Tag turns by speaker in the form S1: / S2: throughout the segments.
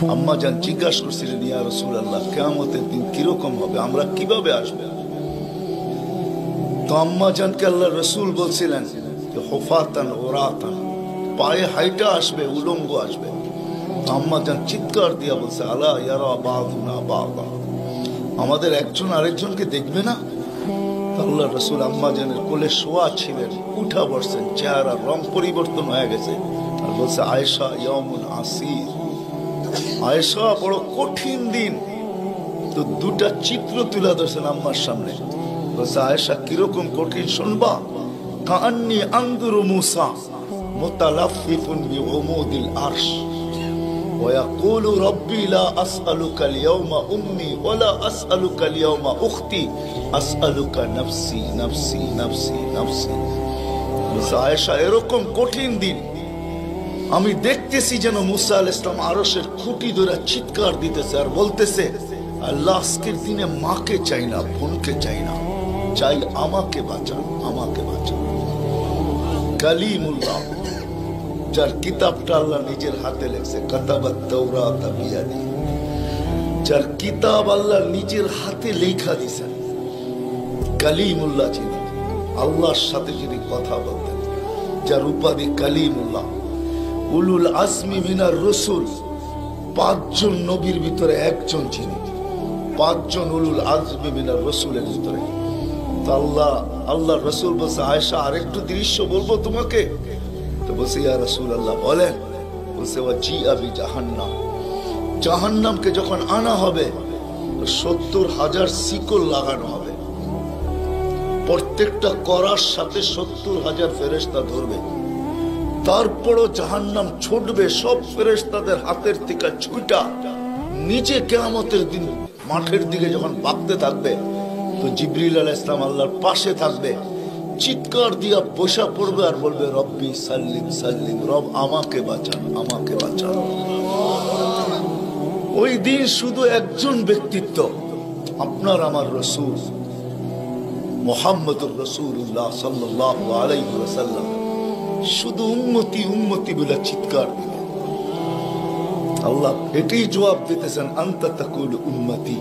S1: আম্মা জান জিজ্ঞাসা করছিলেন, ইয়া রাসূলুল্লাহ, কিয়ামতের দিন কিরকম হবে, আমরা কিভাবে আসবে? তো আম্মা জানকে আল্লাহ রসুল বলছিলেন যে হুফাতান ওরাতান, পায়ে হাইটা আসবে, উলঙ্গ আসবে। আম্মা জান চিৎকার দিয়া বলছে, আলা ইয়ারা বাদুনা বাদা, আমাদের একজন আরেকজনকে দেখবে না? আল্লাহ রসুল আম্মা জানের কোলে শোয়া ছিলেন, উঠা বসছেন, চেহারার রং পরিবর্তন হয়ে গেছে। আর বলছে, আয়েশা ইয়াউমুন আসির, আয়েশা বড় কঠিন দিন। তো দুটা চিত্র তুলে ধরছেন আম্মার সামনে। বলছে, আয়েশা কিরকম কঠিন শুনবা? কাআন্নী আনজুরু মূসা মুতালাফফিফুন বিউমুদিল আরশ ওয়া ইয়াকুলু রব্বি লা আসআলুকা আল-ইয়াওমা উম্মি ওয়া লা আসআলুকা আল-ইয়াওমা উখতি আসআলুকা নাফসি নাফসি নাফসি নাফসি। বলছে, আয়েশা এরকম কঠিন দিন আমি দেখতেছি যেন মুসা আলাইহিস সালাম আরশের খুঁটি ধরে চিৎকার দিতেছে আর বলতেছে, আল্লাহ আজকের দিনে মাকে চাই না, বোনকে চাই না, চাই আমাকে বাঁচান, আমাকে বাঁচান। কালিমুল্লাহ, যার কিতাবটা আল্লাহ নিজের হাতে লেখছে, কাতাবাত তাওরাত বিয়াদি, যার কিতাব আল্লাহ নিজের হাতে লেখা দিয়েছেন, কালিমুল্লাহ যিনি, আল্লাহর সাথে যিনি কথা বলতেন, যার উপাধি কালিমুল্লাহ। উলুল আজমি মিনার রসুল, 5 জন নবীর ভিতরে একজন যিনি, 5 জন উলুল আজমি মিনার রসুলের ভিতরে। আল্লাহ রসুল বলছে, আয়েশা আরেকটু দৃশ্য বলবো তোমাকে? তো বলছে, ইয়া রাসূলুল্লাহ বলেন। বলছে, ওয়াজিআ বিজাহান্নাম, জাহান্নামকে যখন আনা হবে 70,000 শিকল লাগানো হবে, প্রত্যেকটা করার সাথে 70,000 ফেরেশতা ধরবে। তারপরও জাহান্নাম ছুটবে, সব ফেরেশতাদের হাতের থেকে ছুটা নিচে কিয়ামতের দিন মাঠের দিকে যখন ভাগতে থাকবে, তো জিবরিল আলাইহিস সালাম আল্লাহর পাশে থাকবে, চিৎকার দিয়া বসা পড়বে আর বলবে, রব্বি সাল্লিম সাল্লিম, রব আমাকে বাঁচান, আমাকে বাঁচান। ওই দিন শুধু একজন ব্যক্তিত্ব, আপনার আমার রসূল মুহাম্মদুর রাসূলুল্লাহ সাল্লাল্লাহু আলাইহি ওয়াসাল্লাম শুধু উম্মতি উম্মতি বলে চিৎকার দিবে। আল্লাহ এটাই জবাব দিতেছেন, আনতা তাকুলু উম্মতি,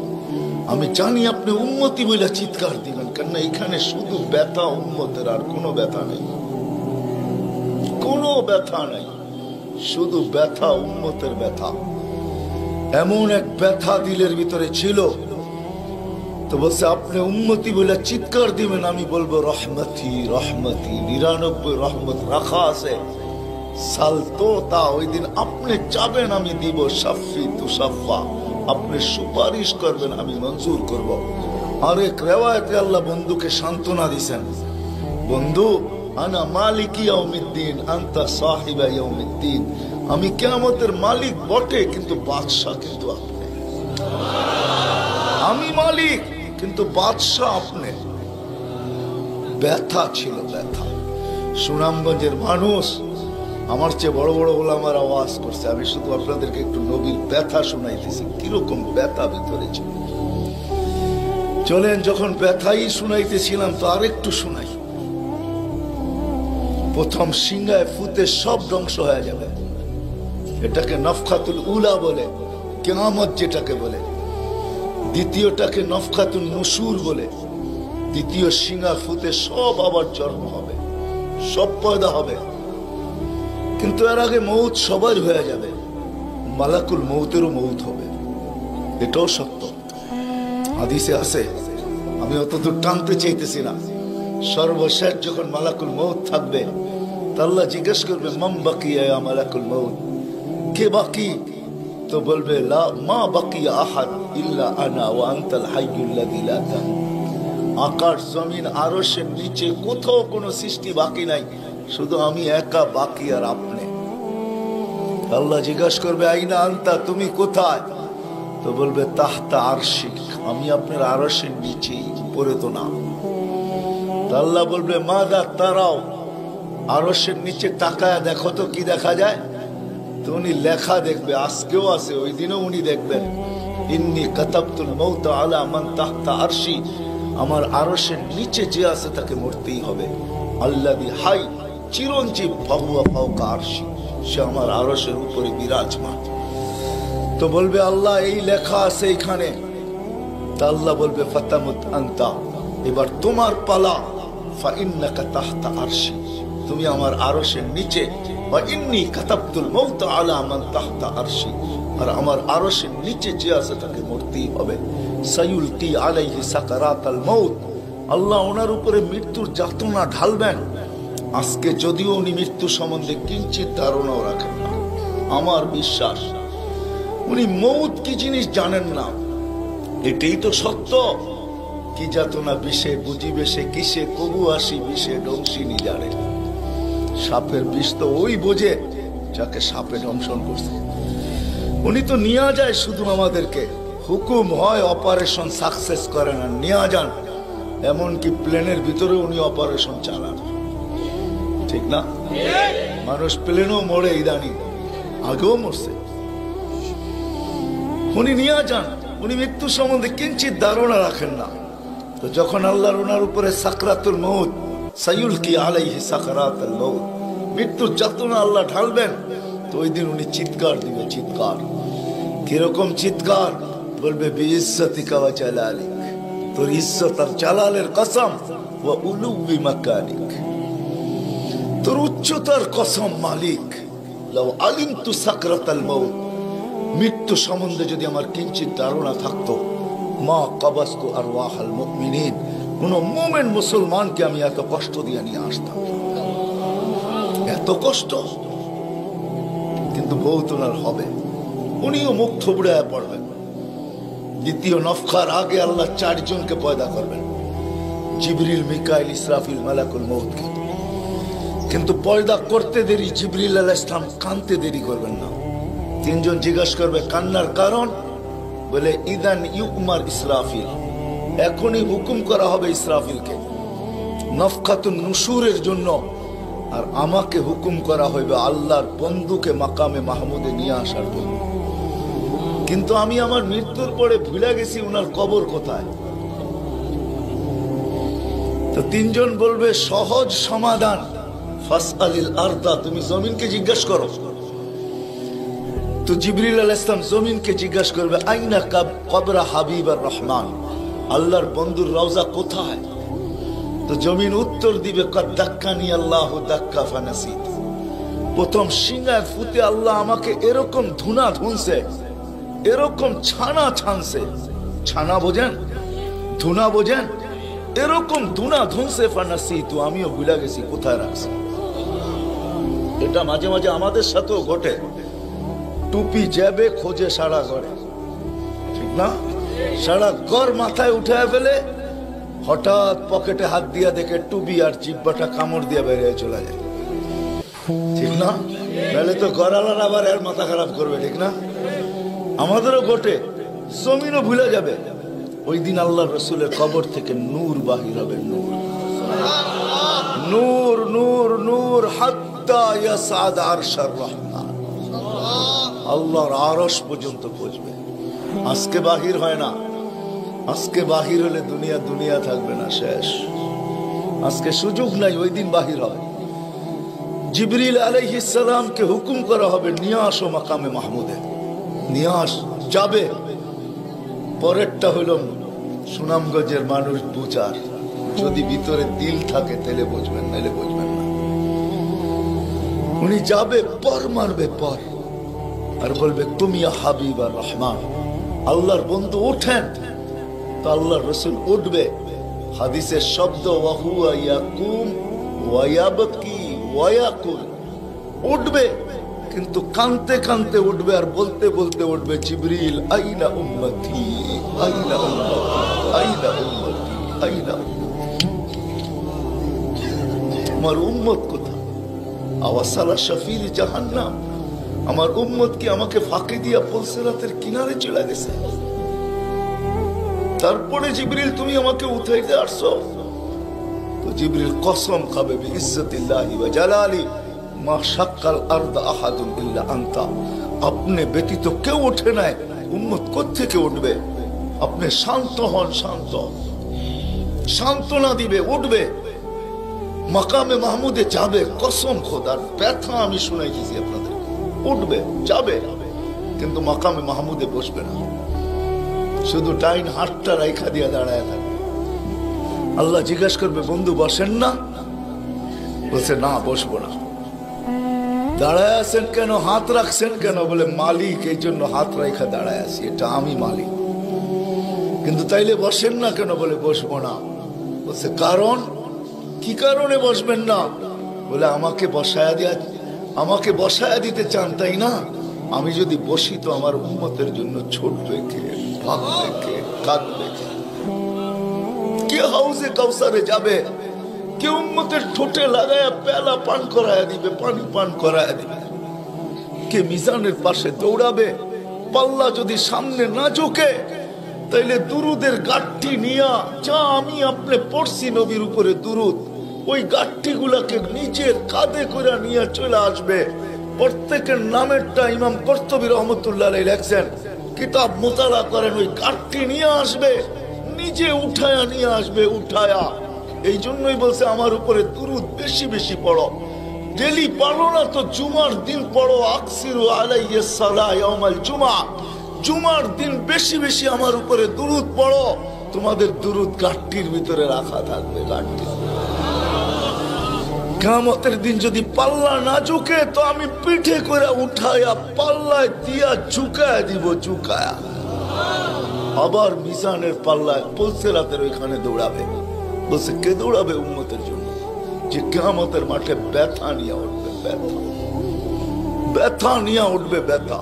S1: আমি জানি আপনি উম্মতি বলে চিৎকার দিবেন, কেননা এখানে শুধু ব্যথা উম্মতের, আর কোনো ব্যথা নেই, কোনো ব্যথা নেই, শুধু ব্যথা উম্মতের ব্যথা। এমন এক ব্যথা দিলের ভিতরে ছিল। তো বলছে, আপনি উম্মতি বলে চিৎকার দিবেন, আমি বলবো রহমতি রহমতি, 99 রহমত রাখা আছে, সালতো তা, ওই দিন আপনি চাবেন আমি দিব, শাফি তুসাফা, আপনি সুপারিশ করবেন আমি মঞ্জুর করব। আরেক রিওয়ায়াতে আল্লাহ বন্ধুকে সান্ত্বনা দিবেন, বন্ধু আনা মালিক ইয়াউমিদ্দিন আনতা সাহিবা ইয়াউমিদ্দিন, আমি কিয়ামতের মালিক বটে কিন্তু বাদশা কিন্তু আপনি, আমি মালিক কিন্তু বাদশা আপনি। ব্যথা ছিল, ব্যথা। সুনামগঞ্জের মানুষ আমার চেয়ে বড় বড় ওলামার আওয়াজ করছে, আমি শুধু আপনাদেরকে একটু নবীর ব্যথা শুনাইতেছি, কিরকম ব্যথা ভিতরে ছিল। চলেন, যখন ব্যথাই শুনাইতেছিলাম তো আরেকটু শুনাই। প্রথম সিংহায় ফুতে সব ধ্বংস হয়ে যাবে, এটাকে নফখাতুল উলা বলে, কিয়ামত যেটাকে বলে। দ্বিতীয়টাকে নফখাতুন নুশুর বলে, দ্বিতীয় সিংহা ফুতে সব আবার জন্ম হবে, সব পয়দা হবে। কিন্তু এর আগে মৌত সবার হয়ে যাবে, মালাকুল মৌতেরও মৌত হবে, এটাও সত্য, হাদিসে আছে। আমি অতদূর টানতে চাইতেছি না। সর্বশেষ যখন মালাকুল মৌত থাকবে, আল্লাহ জিজ্ঞেস করবে, মাম বাকিয়া ইয়া মালাকুল মৌত, কে বাকি? তো বলবে, লা মা বাকিয়া আহাদ ইল্লা আনা ওয়া আনতাল হাইয়ুল লাযী লা তামুত। আকাশ জমিন আরশের নিচে কোথাও কোনো সৃষ্টি বাকি নাই, শুধু আমি একা বাকি আর আপনি। আল্লাহ জিজ্ঞাসা করবে, আইনা আনতা, তুমি কোথায়? তো বলবে, তাহতা আরশিক, আমি আপনার আরশের নিচে, উপরে তো না। আল্লাহ বলবে, মাদা তারাও, আরশের নিচে তাকায় দেখো তো কি দেখা যায়? তো উনি লেখা দেখবে, আজকেও আছে, ওই দিনও উনি দেখবেন, ইন্নী কাতাবতুল মাউত আলা মান তাহতা আরশি, আমার আরশের নিচে যে আছে তাকে মরতেই হবে। আল্লাযী হাই, চিরঞ্জীব, ফাহুয়া ফাওকা আরশি, সে আমার আরশের উপরে বিরাজমান। তো বলবে আল্লাহ এই লেখা আছে এখানে, তা আল্লাহ বলবে ফাতামুত আনতা, এবার তোমার পালা। ফাইন্নাকা তাহতা আরশি, তুমি আমার আরশের নিচে। ওয়া ইন্নী কাতাবতুল মাউত আলা মান তাহতা আরশি, আর আমার আরশের নিচে যে আছে তাকে মরতেই হবে। সায়ুলকি আলাইহি সাকারাতাল মাউত, আল্লাহ ওনার উপরে মৃত্যুর যাতনা ঢালবেন। আজকে যদিও উনি মৃত্যু সম্বন্ধে কিঞ্চিত ধারণাও রাখেন না, আমার বিশ্বাস উনি মৌত কি জিনিস জানেন না, এটাই তো সত্য। কি যাতনা বিষে বুঝিবে সে কিসে, কবু আসি বিষে ডংসিনী জানে। সাপের বিষ তো ওই বোঝে যাকে সাপে দংশন করছে। উনি তো নিয়ে যায় শুধু আমাদেরকে, হুকুম হয় অপারেশন সাকসেস করে না, নিয়ে যান। এমনকি প্লেনের ভিতরে উনি অপারেশন চালান, ঠিক না? মানুষ প্লেনও মরে ইদানিং, আগেও মরছে। উনি নিয়ে যান, উনি মৃত্যু সম্বন্ধে কিঞ্চিত ধারণা রাখেন না। তো যখন আল্লাহর ওনার উপরে সাকরাতুল মউত, সায়ুলকি আলাইহি সাকরাতুল মউত, মৃত্যুর যাতনা আল্লাহ ঢালবেন, তো ওই দিন উনি চিৎকার দিবে, চিৎকার। কিরকম চিৎকার? বলবে বিইজ্জতিকা ওয়া জালালিক, তোর ইজ্জত আর জালালের কসম, ওয়া উলুবি মাকানিক, তোর উচ্চতার কসম মালিক। লাউ আলিমতু সাকরাতাল মউত, মৃত্যু সম্বন্ধে যদি আমার কিঞ্চিত ধারণা থাকতো, মা কাবাস্তু আরওয়াহাল মুমিনিন, কোন মুমিন মুসলমানকে আমি এত কষ্ট দিয়ে নিয়ে আসতাম, এত কষ্ট। কিন্তু বহুত ওনার হবে, উনিও মুখ থুবড়ায় পড়বেন। দ্বিতীয় নফখার আগে আল্লাহ 4 জনকে পয়দা করবেন, জিবরিল, মিকাইল, ইসরাফিল, মালাকুল মউতকে। কিন্তু পয়দা করতে দেরি, জিবরিল আলাইহিস সালাম কানতে দেরি করবেন না। 3 জন জিজ্ঞাসা করবে কান্নার কারণ, বলে ইদান ইউমার ইসরাফিল, এখনই হুকুম করা হবে ইসরাফিলকে নফখাতুন নুশুরের জন্য, আর আমাকে হুকুম করা হইবে আল্লাহর বন্ধুকে মাকামে মাহমুদে নিয়ে আসার জন্য। কিন্তু আমি আমার মৃত্যুর পরে ভুলে গেছি উনার কবর কোথায়। তো 3 জন বলবে সহজ সমাধান, ফাসআলিল আরদা, তুমি জমিনকে জিজ্ঞাসা করো। তো জিবরিল আলাইহিস সালাম জমিনকে জিজ্ঞাসা করবে আইনা কবর হাবিবার রহমান, আল্লাহর বন্ধুর রওজা কোথায়? তো জমিন উত্তর দিবে কদ দাক্কানি আল্লাহু দাক্কা ফানাসিত, প্রথম সিংহায় ফুতে আল্লাহ আমাকে এরকম ধুনা ধুনছে, এরকম ছানা ছানছে। ছানা বোঝেন? ধুনা বোঝেন? এরকম ধুনা ধুনছে ফানাসিত, আমিও ভুলে গেছি কোথায় রাখছি। এটা মাঝে মাঝে আমাদের সাথেও ঘটে। টুপি যাবে খোঁজে সারা ঘরে, ঠিক না? সারা ঘর মাথায় উঠে ফেলে, হঠাৎ পকেটে হাত দিয়া দেখে টুপি আর জিব্বাটা কামড় দিয়ে বেরিয়ে চলে যায়, ঠিক না? নাহলে তো ঘরালার আবার এর মাথা খারাপ করবে, ঠিক না? আমাদেরও ঘটে, জমিনও ভুলে যাবে। ওই দিন আল্লাহ রসুলের কবর থেকে নূর বাহির হবে, নূর নূর নূর নূর হাত্তা ইয়াসাদ আরশার রহমান, আল্লাহর আরশ পর্যন্ত পৌঁছবে। আজকে বাহির হয় না, আজকে বাহির হলে দুনিয়া দুনিয়া থাকবে না, শেষ। আজকে সুযোগ নাই, ওই দিন বাহির হয়। জিবরিল আলাইহিস সালামকে হুকুম করা হবে নিয়ে আসো মাকামে মাহমুদে, নিয়ে আস, যাবে। পরেরটা হইল সুনামগঞ্জের মানুষ বুঝার, যদি ভিতরে দিল থাকে তাহলে বুঝবেন, নাহলে বুঝবেন না। উনি যাবে, পর মারবে পর, আর বলবে তুমি হাবিব আর রহমান, আল্লাহর বন্ধু ওঠেন। তো আল্লাহর রসুল উঠবে, হাদিসের শব্দ ওয়াহুয়া ইয়াকুম ওয়া ইয়াবকি ওয়া ইয়াকুল, উঠবে কিন্তু কানতে কানতে উঠবে, আর বলতে বলতে উঠবে জিবরিল আইনা উম্মতি আইনা উম্মতি আইনা উম্মতি আইনা, আমার উম্মত কোথায়? আওয়াসালা শাফির জাহান্নাম, আমার উম্মত কি আমাকে ফাঁকি দিয়া পুলসিরাতের কিনারে চলে গেছে? তারপরে জিবরিল তুমি আমাকে উঠাইতে আসছো। তো জিবরিল কসম খাবে বিইজ্জতিল্লাহি ওয়া জালালি মা শাক্কাল আরদ আহাদুন ইল্লা আনতা, আপনি ব্যতীত কেউ ওঠে নাই, উম্মত কোত্থেকে উঠবে? আপনি শান্ত হন, শান্ত, সান্ত্বনা দিবে, উঠবে, মাকামে মাহমুদে যাবে। কসম খোদার, ব্যথা আমি শুনাইছি আপনাদের, উঠবে, যাবে। কিন্তু মাকামে মাহমুদে বসবে না, শুধু ডাইন হাতটা রাইখা দিয়া দাঁড়ায় থাকবে। আল্লাহ জিজ্ঞাসা করবে, বন্ধু বসেন না? বলছে, না বসবো না। দাঁড়ায় আছেন কেন, হাত রাখছেন কেন? বলে, মালিক এই জন্য হাত রাইখা দাঁড়ায় আছি, এটা আমি মালিক। কিন্তু তাইলে বসেন না কেন? বলে, বসবো না। বলছে, কারণ কি কারণে বসবেন না? বলে, আমাকে বসায়া দিতে চান তাই না? আমি যদি বসি তো আমার উম্মতের জন্য ছোটবে কে, ভাববে কে, কাঁদবে কে? কে হাউজে কাউসারে যাবে? কে উম্মতের ঠোঁটে লাগায়া পেলা পান করায়া দিবে, পানি পান করায়া দিবে? কে মিজানের পাশে দৌড়াবে? পাল্লা যদি সামনে না ঝোঁকে, তাইলে দুরুদের গাঠটি নিয়া, যা আমি আপনি পড়ছি নবীর উপরে দুরুদ, ওই গাঠটি গুলাকে নিজের কাঁধে করে নিয়ে চলে আসবে। প্রত্যেকের নামেরটা ইমাম কর্তুবী রহমতুল্লাহ আলাইহি লেখছেন, কিতাব মোতালা করেন, ওই গাঠটি নিয়ে আসবে, নিজে উঠায়া নিয়ে আসবে, উঠায়া। এই জন্যই বলছে আমার উপরে দুরুদ বেশি বেশি পড়ো। ডেলি পড়ো না তো জুমার দিন পড়ো, আকসিরু আলাইহিস সালাহ ইয়াউমাল জুমআ। জুমার দিন বেশি বেশি আমার উপরে দুরুদ পড়ো, তোমাদের দুরুদ গাঠটির ভিতরে রাখা থাকবে। গাঠটি কিয়ামতের দিন যদি পাল্লা না ঝুঁকে, তো আমি পিঠে করে উঠায়া পাল্লায় দিয়া ঝুঁকায়া দিব, ঝুঁকায়া। আবার মিজানের পাল্লায় পুলসিরাতের ওইখানে দৌড়াবে। বলছে, কে দৌড়াবে উম্মতের জন্য? যে কিয়ামতের মাঠে ব্যথা নিয়ে উঠবে, ব্যথা, ব্যথা নিয়ে উঠবে, ব্যথা।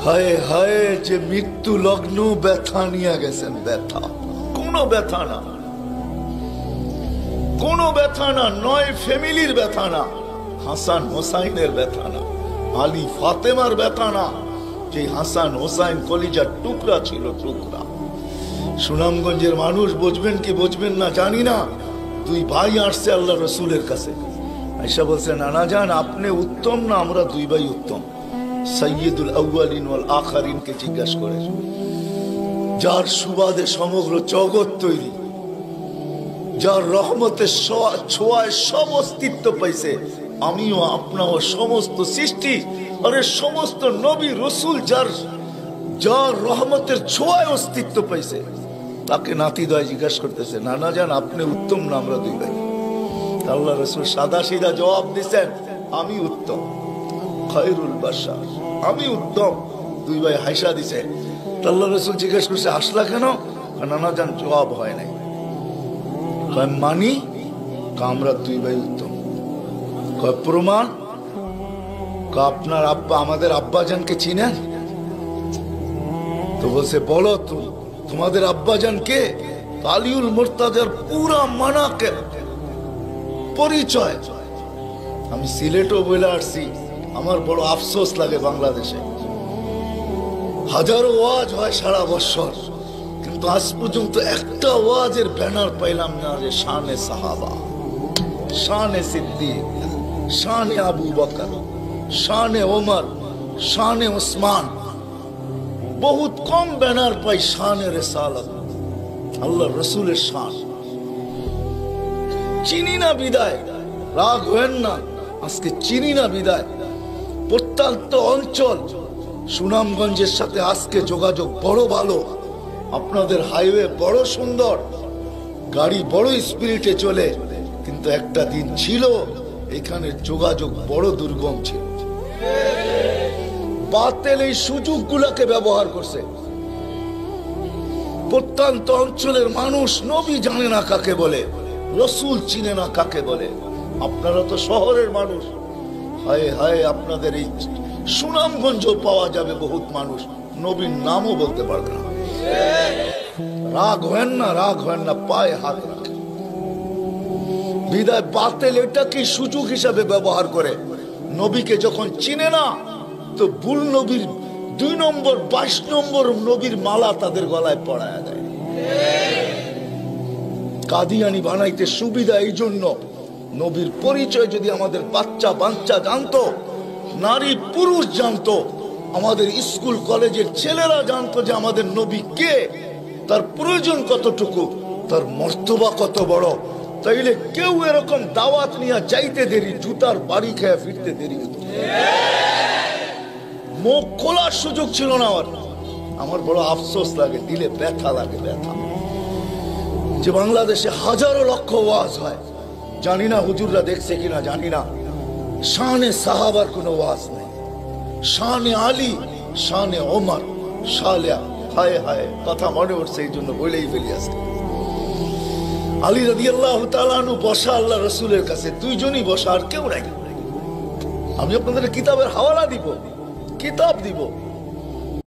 S1: হায় হায়, যে মৃত্যু লগ্ন ব্যথা নিয়ে গেছেন, ব্যথা। কোনো ব্যথা না, কোনো ব্যথা না, নয় ফ্যামিলির ব্যথা না, হাসান হোসাইনের ব্যথা না, আলী ফাতেমার ব্যথা না, যে হাসান হোসাইন কলিজার টুকরা ছিল, টুকরা। সুনামগঞ্জের মানুষ বুঝবেন কি বুঝবেন না জানি না, দুই ভাই আসছে আল্লাহ রসুলের কাছে, আয়েশা বলছে, নানা জান আপনি উত্তম না আমরা দুই ভাই উত্তম? সাইয়্যিদুল আউয়ালিন ওয়াল আখিরিন কে জিজ্ঞাসা করে, যার সুবাদে সমগ্র জগৎ তৈরি, যার রহমতের ছোঁয়ায় সব অস্তিত্ব পাইছে, আমিও আপনাও সমস্ত সৃষ্টি, আরে সমস্ত নবী রসুল যার রহমতের ছোঁয়ায় অস্তিত্ব পাইছে, তাকে নাতিদয় জিজ্ঞাসা করতেছে, নানা জান আপনি উত্তম না আমরা দুই ভাই? আল্লাহ রসুল সাদা সিধা জবাব দিচ্ছেন, আমি উত্তম, খায়রুল বাশার, আমি উত্তম। দুই ভাই হাসা দিছে। আল্লাহ রসুল জিজ্ঞেস করছে, হাসলা কেন? নানা জান জবাব হয় নাই। মানি আমরা দুই ভাই উত্তম। প্রমাণ? আপনার আব্বা, আমাদের আব্বা জানকে চিনেন? তো বলছে, বলো তোমাদের আব্বা জান কে? আলিউল মুর্তাজার পুরা মানাকে পরিচয়। আমি সিলেটও বলে আসছি, আমার বড় আফসোস লাগে, বাংলাদেশে হাজারো ওয়াজ হয় সারা বছর, কিন্তু আজ পর্যন্ত একটা ওয়াজের ব্যানার পাইলাম না যে শানে সাহাবা, শানে সিদ্দিক, শানে আবু বকর, শানে ওমর, শানে ওসমান। বহুত কম ব্যানার পাই শানে রিসালাত, আল্লাহ রসুলের শান। চিনি না বিদায়, রাগ হয়েন না, আজকে চিনি না বিদায়। প্রত্যন্ত অঞ্চল সুনামগঞ্জের সাথে আজকে যোগাযোগ বড় ভালো, আপনাদের হাইওয়ে বড় সুন্দর, গাড়ি বড় স্পিরিটে চলে, কিন্তু একটা দিন ছিল এখানে যোগাযোগ বড় দুর্গম ছিল। বাতিল এই সুযোগগুলোকে ব্যবহার করছে। প্রত্যন্ত অঞ্চলের মানুষ নবী জানে না কাকে বলে, রসুল চিনে না কাকে বলে। আপনারা তো শহরের মানুষ, হায় হায় আপনাদের এই সুনামগঞ্জ পাওয়া যাবে বহুত মানুষ নবীর নামও বলতে পারবে না। রাগ হয় না, রাগ হয় না, পায়ে হাত রাখে। বিদায় বাতিল এটা কি সুযোগ হিসাবে ব্যবহার করে, নবীকে যখন চিনে না তো ভুল নবীর 2 নম্বর 22 নম্বর নবীর মালা তাদের গলায় পরায়া দেয়। কাদিয়ানি বানাইতে সুবিধা এই জন্য, নবীর পরিচয় যদি আমাদের বাচ্চা বাচ্চা জানতো, নারী পুরুষ জানতো, আমাদের স্কুল কলেজের ছেলেরা জানতো যে আমাদের নবী কে, তার প্রয়োজন কতটুকু, তার মর্তবা কত বড়, তাইলে কেউ এরকম দাওয়াত নিয়ে যাইতে দেরি, জুতার বাড়ি খেয়ে ফিরতে দেরি হতো। মুখ খোলার সুযোগ ছিল না আমার বড় আফসোস লাগে, দিলে ব্যথা লাগে, ব্যথা যে বাংলাদেশে হাজারো লক্ষ ওয়াজ হয়, জানি না হুজুররা দেখছে কিনা জানি না, শানে সাহাবার কোনো ওয়াজ নেই, শানে আলী, শানে ওমর, শালিয়া, হায় হায় কথা মনে উঠছে এই জন্য বলেই ফেলি আজকে। আলী রাদিয়াল্লাহু তাআলা আনহু বসা আল্লাহ রাসূলের কাছে, দুইজনই বসা, আর কেউ নাই। আমি আপনাদের কিতাবের হাওয়ালা দিব, কিতাব দিব।